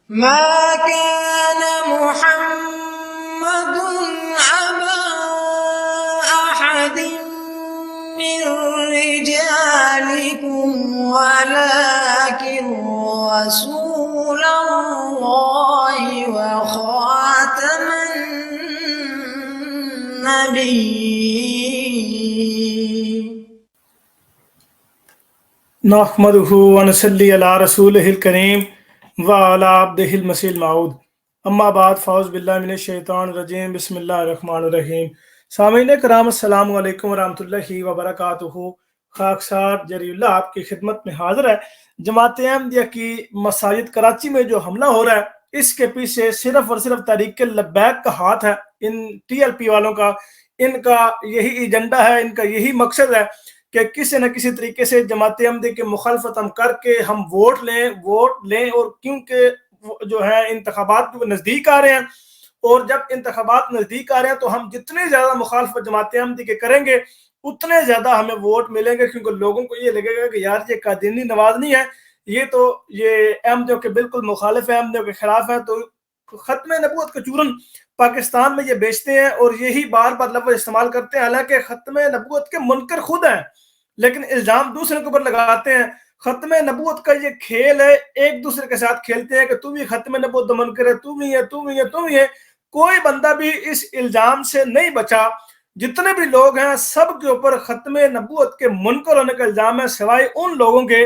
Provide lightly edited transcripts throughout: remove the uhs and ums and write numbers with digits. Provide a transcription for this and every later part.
ما كان محمد أبا أحد من رجالكم ولكن رسول الله وخاتم النبيين. نحمده ونصلي على رسوله الكريم وعلى عبده المسيح الموعود. اما بعد فاعوذ باللہ من الشیطان الرجیم بسم اللہ الرحمن الرحیم. سامعین کرام السلام علیکم ورحمۃ اللہ وبرکاتہ. خاکسار جری اللہ آپ کی خدمت میں حاضر ہے. جماعت احمدیہ کی مساجد کراچی میں جو حملہ ہو رہا ہے اس کے پیچھے صرف اور صرف تحریک لبیک کا ہاتھ ہے. ان ٹی ایل پی والوں کا، ان کا یہی ایجنڈا ہے، ان کا یہی مقصد ہے کہ کسی نہ کسی طریقے سے جماعت احمدیہ کی مخالفت ہم کر کے ہم ووٹ لیں. اور کیونکہ جو ہے انتخابات بھی نزدیک آ رہے ہیں، اور جب انتخابات نزدیک آ رہے ہیں تو ہم جتنے زیادہ مخالفت جماعت احمدیہ کے کریں گے اتنے زیادہ ہمیں ووٹ ملیں گے، کیونکہ لوگوں کو یہ لگے گا کہ یار یہ قادیانی نواز نہیں ہے، یہ تو یہ احمدیوں کے بالکل مخالف ہے، احمدیوں کے خلاف ہے. تو ختم نبوت کا چورن پاکستان میں یہ بیچتے ہیں اور یہی بار بار لفظ استعمال کرتے ہیں، حالانکہ ختم نبوت کے منکر خود ہیں لیکن الزام دوسرے کے اوپر لگاتے ہیں. ختم نبوت کا یہ کھیل ہے، ایک دوسرے کے ساتھ کھیلتے ہیں کہ تو بھی ختم نبوت منکر ہے، تو بھی ہے، تو بھی ہے، تو بھی ہے. کوئی بندہ بھی اس الزام سے نہیں بچا. جتنے بھی لوگ ہیں سب کے اوپر ختم نبوت کے منکر ہونے کا الزام ہے، سوائے ان لوگوں کے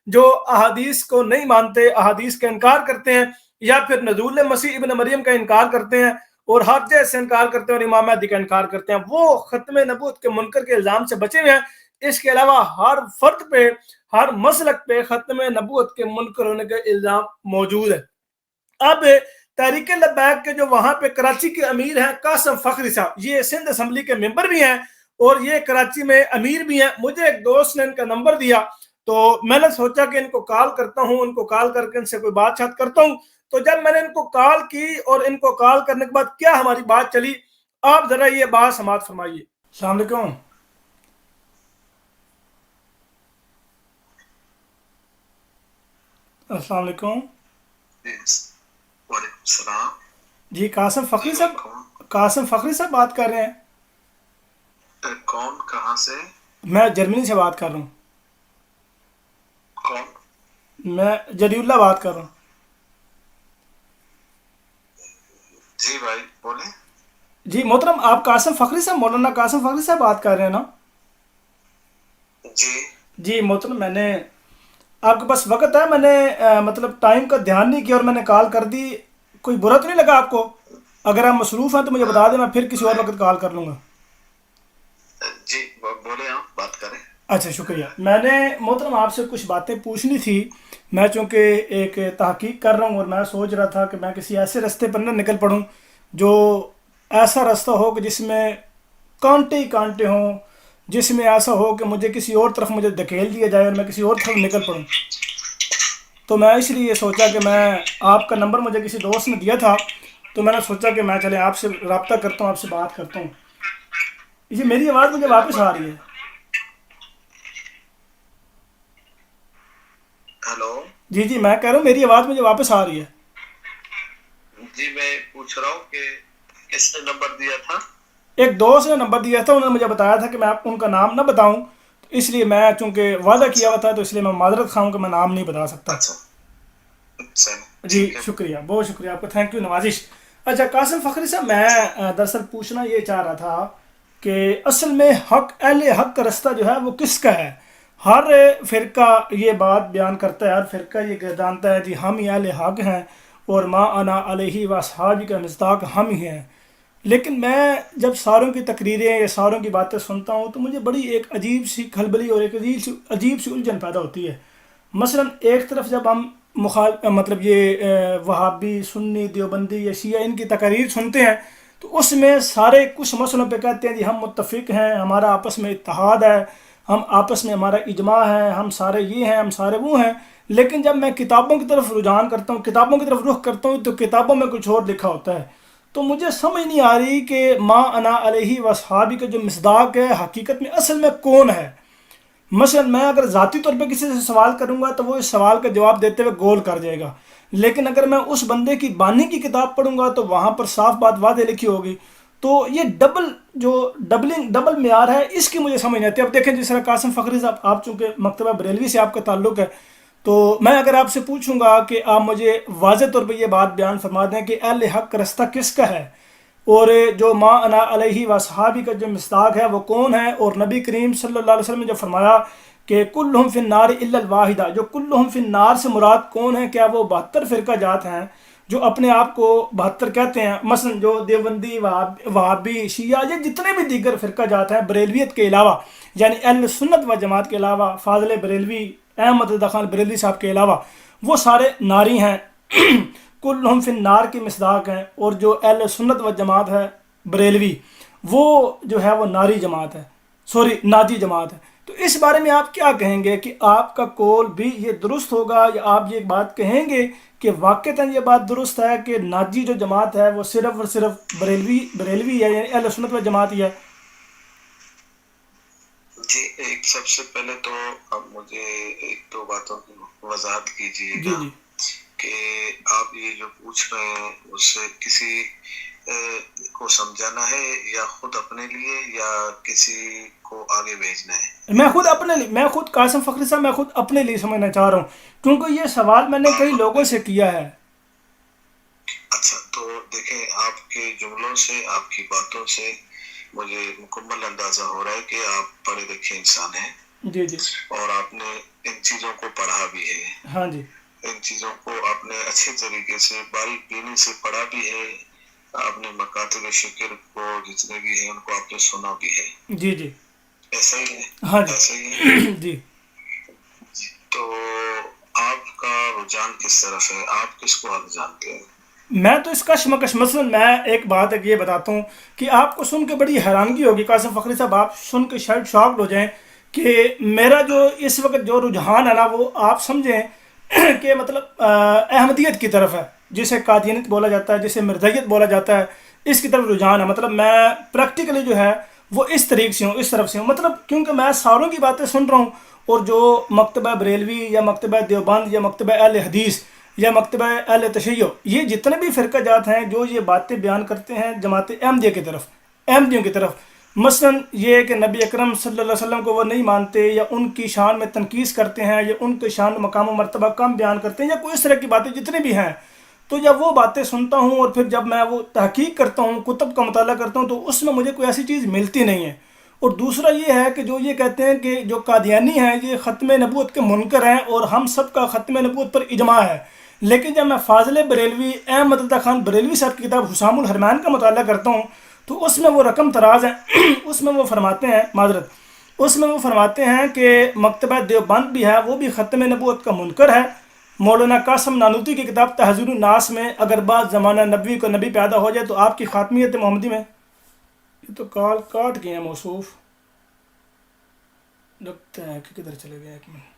جو احادیث کو نہیں مانتے، احادیث کا انکار کرتے ہیں، یا پھر نزول مسیح ابن مریم کا انکار کرتے ہیں اور حجہ سے انکار کرتے ہیں اور امام مہدی کا انکار کرتے ہیں. وہ ختم نبوت کے منکر کے الزام سے بچے ہوئے ہیں. اس کے علاوہ ہر فرد پہ، ہر مسلک پہ ختم نبوت کے منکر ہونے کا الزام موجود ہے. اب تحریک لبیک کے جو وہاں پہ کراچی کے امیر ہیں قاسم فخری صاحب، یہ سندھ اسمبلی کے ممبر بھی ہیں اور یہ کراچی میں امیر بھی ہیں. مجھے ایک دوست نے ان کا نمبر دیا تو میں نے سوچا کہ ان کو کال کرتا ہوں، ان کو کال کر کے ان سے کوئی بات چیت کرتا ہوں. تو جب میں نے ان کو کال کی اور ان کو کال کرنے کے بعد کیا ہماری بات چلی، آپ ذرا یہ بات سماعت فرمائیے. السلام علیکم. السلام علیکم. وعلیکم السلام. جی قاسم فخری صاحب، قاسم فخری صاحب بات کر رہے ہیں؟ کون؟ کہاں سے؟ میں جرمنی سے بات کر رہا ہوں. کون؟ میں جری اللہ بات کر رہا ہوں. جی بھائی بولیں. جی محترم، آپ قاسم فخری صاحب، مولانا قاسم فخری صاحب بات کر رہے ہیں نا؟ جی جی محترم، میں نے آپ کے پاس وقت ہے؟ میں نے مطلب ٹائم کا دھیان نہیں کیا اور میں نے کال کر دی. کوئی برا تو نہیں لگا آپ کو؟ اگر آپ مصروف ہیں تو مجھے بتا دیں، میں پھر کسی اور وقت کال کر لوں گا. جی بولیں، آپ بات کریں. اچھا شکریہ. میں نے محترم آپ سے کچھ باتیں پوچھنی تھی. میں چونکہ ایک تحقیق کر رہا ہوں اور میں سوچ رہا تھا کہ میں کسی ایسے راستے پر نہ نکل پڑوں جو ایسا راستہ ہو کہ جس میں کانٹے ہی کانٹے ہوں، جس میں ایسا ہو کہ مجھے کسی اور طرف مجھے دھکیل دیا جائے اور میں کسی اور طرف نکل پڑوں. تو میں اس لیے سوچا کہ میں آپ کا نمبر مجھے کسی دوست نے دیا تھا، تو میں نے سوچا کہ میں چلے آپ سے رابطہ کرتا ہوں، آپ سے بات کرتا ہوں. یہ میری آواز مجھے واپس آ رہی ہے؟ ہلو. جی جی میں کہہ رہا ہوں میری آواز مجھے واپس آ رہی ہے. جی میں پوچھ رہا ہوں کہ کس نے نمبر دیا تھا؟ ایک دوست نے نمبر دیا تھا، انہوں نے مجھے بتایا تھا کہ میں ان کا نام نہ بتاؤں، تو اس لیے میں چونکہ وعدہ کیا اچھا ہوا تھا تو اس لیے میں معذرت خواہوں کہ میں نام نہیں بتا سکتا. اچھا اچھا، جی ٹھیک ہے. شکریہ، بہت شکریہ آپ کا، تھینک یو، نوازش. اچھا قاسم فخری صاحب، میں دراصل پوچھنا یہ چاہ رہا تھا کہ اصل میں حق، اہل حق کا رستہ جو ہے وہ کس کا ہے؟ ہر فرقہ یہ بات بیان کرتا ہے، ہر فرقہ یہ جانتا ہے جی ہم ہی اہل حق ہیں اور ما انا علیہ و اصحابی کا مصداق ہم ہی ہیں. لیکن میں جب ساروں کی تقریریں یا ساروں کی باتیں سنتا ہوں تو مجھے بڑی ایک عجیب سی کھلبلی اور ایک عجیب سی الجھن پیدا ہوتی ہے. مثلا ایک طرف جب ہم مطلب یہ وہابی، سنی، دیوبندی یا شیعہ ان کی تقاریر سنتے ہیں تو اس میں سارے کچھ مسئلوں پہ کہتے ہیں جی ہم متفق ہیں، ہمارا آپس میں اتحاد ہے، ہم آپس میں ہمارا اجماع ہے، ہم سارے یہ ہیں، ہم سارے وہ ہیں. لیکن جب میں کتابوں کی طرف رجحان کرتا ہوں، کتابوں کی طرف رخ کرتا ہوں تو کتابوں میں کچھ اور لکھا ہوتا ہے. تو مجھے سمجھ نہیں آ رہی کہ ما انا علیہ و اصحابی کا جو مصداق ہے حقیقت میں اصل میں کون ہے. مثلا میں اگر ذاتی طور پہ کسی سے سوال کروں گا تو وہ اس سوال کا جواب دیتے ہوئے گول کر جائے گا، لیکن اگر میں اس بندے کی بانی کی کتاب پڑھوں گا تو وہاں پر صاف بات واضح لکھی ہوگی. تو یہ ڈبل معیار ہے، اس کی مجھے سمجھ نہیں آتی. اب دیکھیں جس طرح قاسم فخری صاحب، آپ چونکہ مکتبہ بریلوی سے آپ کا تعلق ہے، تو میں اگر آپ سے پوچھوں گا کہ آپ مجھے واضح طور پہ یہ بات بیان فرما دیں کہ اہل حق رستہ کس کا ہے، اور جو ما انا علیہ و صحابی کا جو مصداق ہے وہ کون ہے، اور نبی کریم صلی اللہ علیہ وسلم نے جو فرمایا کہ کلہم فی النار الا الواحدہ، جو کلہم فی النار سے مراد کون ہے؟ کیا وہ 72 فرقہ جات ہیں جو اپنے آپ کو 72 کہتے ہیں؟ مثلا جو دیوبندی، وہابی، شیعہ، یہ جتنے بھی دیگر فرقہ جات ہیں بریلویت کے علاوہ، یعنی اہل سنت و جماعت کے علاوہ، فاضل بریلوی، احمد رضا خان بریلوی صاحب کے علاوہ، وہ سارے ناری ہیں. کلہم فی النار کی مصداق ہیں. اور جو اہل سنت و جماعت ہے بریلوی، وہ جو ہے وہ ناری جماعت ہے، سوری ناجی جماعت ہے. تو اس بارے میں آپ کیا کہیں گے کہ آپ کا قول بھی یہ درست ہوگا، یا آپ یہ بات کہیں گے کہ واقعتاً یہ بات درست ہے کہ ناجی جو جماعت ہے وہ صرف اور صرف بریلوی ہے، یعنی اہل سنت و جماعت ہی ہے؟ جی، ایک سب سے پہلے تو اب مجھے ایک دو باتوں کی وضاحت کیجیے جی گا جی کہ آپ یہ جو پوچھ رہے ہیں اس سے کسی کو سمجھانا ہے، یا خود اپنے لیے، یا کسی کو آگے بھیجنا ہے؟ میں خود اپنے لیے، میں خود قاسم فخری صاحب، میں خود اپنے لیے سمجھنا چاہ رہا ہوں، کیونکہ یہ سوال میں نے کئی آپ لوگوں اپنے، سے کیا ہے. اچھا تو دیکھیں، آپ کے جملوں سے، آپ کی باتوں سے مجھے مکمل اندازہ ہو رہا ہے کہ آپ پڑھے لکھے انسان ہیں، جی جی. اور آپ نے ان چیزوں کو پڑھا بھی ہے، ہاں جی. ان چیزوں کو آپ نے اچھے طریقے سے باریک بینی سے پڑھا بھی ہے، آپ نے مکاتب شکر کو جتنے بھی ہیں ان کو آپ نے سنا بھی ہے. جی جی. ایسا ہی ہے؟ ہاں جی. ایسا ہی ہے. جی. تو آپ کا رجحان کس طرف ہے؟ آپ کس کو حق جانتے ہیں؟ میں تو اس کشمکش، مثلا میں ایک بات یہ بتاتا ہوں کہ آپ کو سن کے بڑی حیرانگی ہوگی قاسم فخری صاحب، آپ سن کے شاید شاکڈ ہو جائیں کہ میرا جو اس وقت جو رجحان ہے نا، وہ آپ سمجھیں کہ مطلب احمدیت کی طرف ہے، جسے قادیانیت بولا جاتا ہے، جسے مرزائیت بولا جاتا ہے، اس کی طرف رجحان ہے. مطلب میں پریکٹیکلی جو ہے وہ اس طریق سے ہوں، اس طرف سے ہوں، مطلب کیونکہ میں ساروں کی باتیں سن رہا ہوں. اور جو مکتبہ بریلوی یا مکتبہ دیوبند یا مکتبہ اہل حدیث یا مکتبہ اہل تشیع، یہ جتنے بھی فرقہ جات ہیں جو یہ باتیں بیان کرتے ہیں جماعت احمدیہ کی طرف، احمدیوں کی طرف، مثلا یہ کہ نبی اکرم صلی اللہ علیہ وسلم کو وہ نہیں مانتے، یا ان کی شان میں تنقیص کرتے ہیں، یا ان کی شان مقام و مرتبہ کم بیان کرتے ہیں، یا کوئی اس طرح کی باتیں جتنی بھی ہیں، تو جب وہ باتیں سنتا ہوں اور پھر جب میں وہ تحقیق کرتا ہوں، کتب کا مطالعہ کرتا ہوں، تو اس میں مجھے کوئی ایسی چیز ملتی نہیں ہے. اور دوسرا یہ ہے کہ جو یہ کہتے ہیں کہ جو قادیانی ہیں یہ ختم نبوت کے منکر ہیں، اور ہم سب کا ختم نبوت پر اجماع ہے. لیکن جب میں فاضل بریلوی، احمد رضا خان بریلوی صاحب کی کتاب حسام الحرمین کا مطالعہ کرتا ہوں، تو اس میں وہ رقم تراز ہیں. اس میں وہ فرماتے ہیں، معذرت، اس میں وہ فرماتے ہیں کہ مکتبہ دیوبند بھی ہے، وہ بھی ختم نبوت کا منکر ہے. مولانا قاسم نانوتوی کی کتاب تحذیر الناس میں اگر بعد زمانہ نبوی کو نبی پیدا ہو جائے تو آپ کی خاتمیت محمدی میں، یہ تو کال کاٹ گئے ہیں موصوف، لگتا ہے کہ کدھر چلے گئے. ایک منٹ.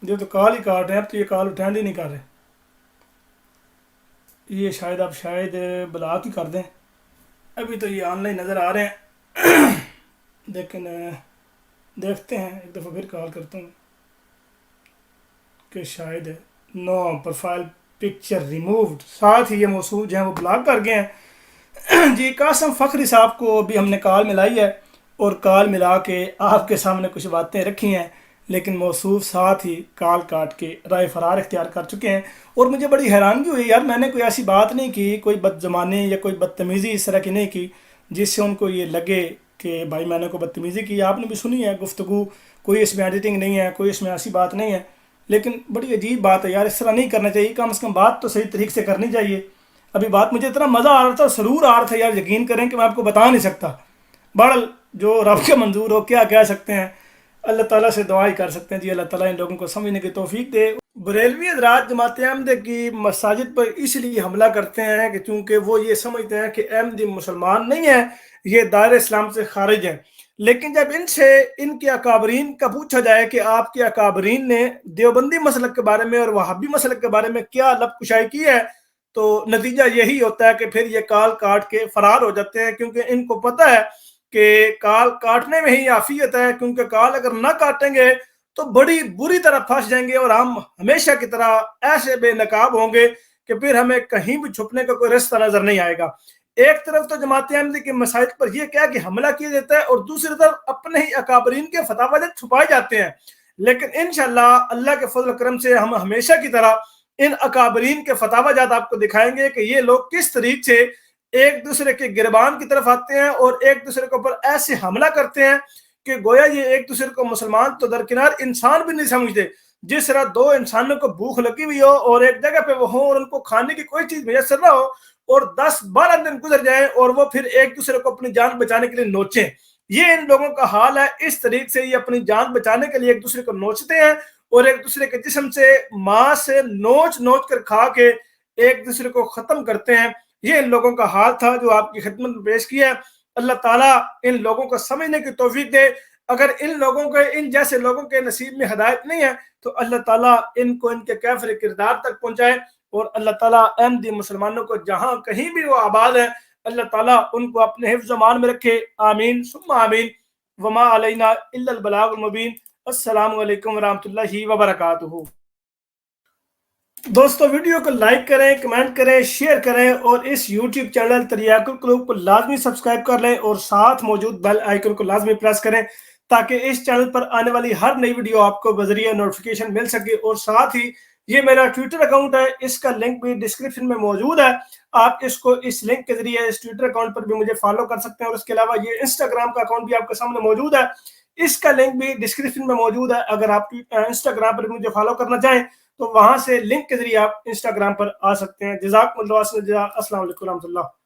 یہ تو کال ہی کاٹ رہے ہیں، اب تو یہ کال اٹھینڈ ہی نہیں کر رہے. یہ شاید آپ شاید بلاک ہی کر دیں، ابھی تو یہ آن لائن نظر آ رہے ہیں. لیکن دیکھتے ہیں، ایک دفعہ پھر کال کرتا ہوں کہ شاید نو پروفائل پکچر ریمووڈ، ساتھ ہی یہ موصول جو ہیں وہ بلاک کر گئے ہیں. جی قاسم فخری صاحب کو بھی ہم نے کال ملائی ہے، اور کال ملا کے آپ کے سامنے کچھ باتیں رکھی ہیں، لیکن موصوف ساتھ ہی کال کاٹ کے رائے فرار اختیار کر چکے ہیں. اور مجھے بڑی حیرانگی ہوئی یار، میں نے کوئی ایسی بات نہیں کی، کوئی بدزمانی یا کوئی بدتمیزی اس طرح کی نہیں کی جس سے ان کو یہ لگے کہ بھائی میں نے کوئی بدتمیزی کی. آپ نے بھی سنی ہے گفتگو، کوئی اس میں ایڈیٹنگ نہیں ہے، کوئی اس میں ایسی بات نہیں ہے. لیکن بڑی عجیب بات ہے یار، اس طرح نہیں کرنا چاہیے، کم از کم بات تو صحیح طریقے سے کرنی چاہیے. ابھی بات مجھے اتنا مزہ آ رہا تھا، سرور آ رہا تھا یار، یقین کریں کہ میں آپ کو بتا نہیں سکتا. بہرحال جو رب کے منظور ہو، کیا کہہ سکتے ہیں، اللہ تعالیٰ سے دعا ہی کر سکتے ہیں. جی اللہ تعالیٰ ان لوگوں کو سمجھنے کی توفیق دے. بریلوی حضرات جماعت احمدیہ کی مساجد پر اس لیے حملہ کرتے ہیں کہ چونکہ وہ یہ سمجھتے ہیں کہ احمدی مسلمان نہیں ہیں، یہ دائرہ اسلام سے خارج ہیں. لیکن جب ان سے ان کے اکابرین کا پوچھا جائے کہ آپ کے اکابرین نے دیوبندی مسلک کے بارے میں اور وہابی مسلک کے بارے میں کیا لب کشائی کی ہے، تو نتیجہ یہی ہوتا ہے کہ پھر یہ کال کاٹ کے فرار ہو جاتے ہیں، کیونکہ ان کو پتہ ہے کہ کال کاٹنے میں ہی عافیت ہے، کیونکہ کال اگر نہ کاٹیں گے تو بڑی بری طرح پھنس جائیں گے اور ہم ہمیشہ کی طرح ایسے بے نقاب ہوں گے کہ پھر ہمیں کہیں بھی چھپنے کا کوئی رستہ نظر نہیں آئے گا۔ ایک طرف تو جماعت احمدی کے مسائل پر یہ کیا کہ حملہ کیا جاتا ہے، اور دوسری طرف اپنے ہی اکابرین کے فتاوی چھپائے جاتے ہیں، لیکن انشاءاللہ اللہ کے فضل و کرم سے ہم ہمیشہ کی طرح ان اکابرین کے فتاوی جات آپ کو دکھائیں گے کہ یہ لوگ کس طریقے سے ایک دوسرے کے گربان کی طرف آتے ہیں اور ایک دوسرے کے اوپر ایسے حملہ کرتے ہیں کہ گویا یہ ایک دوسرے کو مسلمان تو درکنار انسان بھی نہیں سمجھتے۔ جس طرح دو انسانوں کو بھوک لگی ہوئی ہو اور ایک جگہ پہ وہ ہوں اور ان کو کھانے کی کوئی چیز میسر نہ ہو اور 10-12 دن گزر جائیں اور وہ پھر ایک دوسرے کو اپنی جان بچانے کے لیے نوچیں، یہ ان لوگوں کا حال ہے۔ اس طریقے سے یہ اپنی جان بچانے کے لیے ایک دوسرے کو نوچتے ہیں اور ایک دوسرے کے جسم سے ماں سے نوچ نوچ کر کھا کے ایک دوسرے کو ختم کرتے ہیں۔ یہ ان لوگوں کا حال تھا جو آپ کی خدمت میں پیش کیا ہے۔ اللہ تعالیٰ ان لوگوں کو سمجھنے کی توفیق دے۔ اگر ان لوگوں کے ان جیسے لوگوں کے نصیب میں ہدایت نہیں ہے تو اللہ تعالیٰ ان کو ان کے کیفر کردار تک پہنچائے، اور اللہ تعالیٰ احمدی مسلمانوں کو جہاں کہیں بھی وہ آباد ہیں اللہ تعالیٰ ان کو اپنے حفظ و امان میں رکھے، آمین ثم آمین۔ وما علینا الا البلاغ المبین۔ السلام علیکم ورحمۃ اللہ وبرکاتہ۔ دوستو ویڈیو کو لائک کریں، کمنٹ کریں، شیئر کریں اور اس یوٹیوب چینل تریاق القلوب کو لازمی سبسکرائب کر لیں اور ساتھ موجود بیل آئیکن کو لازمی پریس کریں تاکہ اس چینل پر آنے والی ہر نئی ویڈیو آپ کو بذریعہ نوٹیفیکیشن مل سکے۔ اور ساتھ ہی یہ میرا ٹویٹر اکاؤنٹ ہے، اس کا لنک بھی ڈسکرپشن میں موجود ہے، آپ اس کو اس لنک کے ذریعے اس ٹویٹر اکاؤنٹ پر بھی مجھے فالو کر سکتے ہیں۔ اور اس کے علاوہ یہ انسٹاگرام کا اکاؤنٹ بھی آپ کے سامنے موجود ہے، اس کا لنک بھی ڈسکرپشن میں موجود ہے۔ اگر آپ انسٹاگرام پر مجھے فالو کرنا چاہیں تو وہاں سے لنک کے ذریعے آپ انسٹاگرام پر آ سکتے ہیں۔ جزاکم اللہ خیر، السلام علیکم ورحمۃ اللہ۔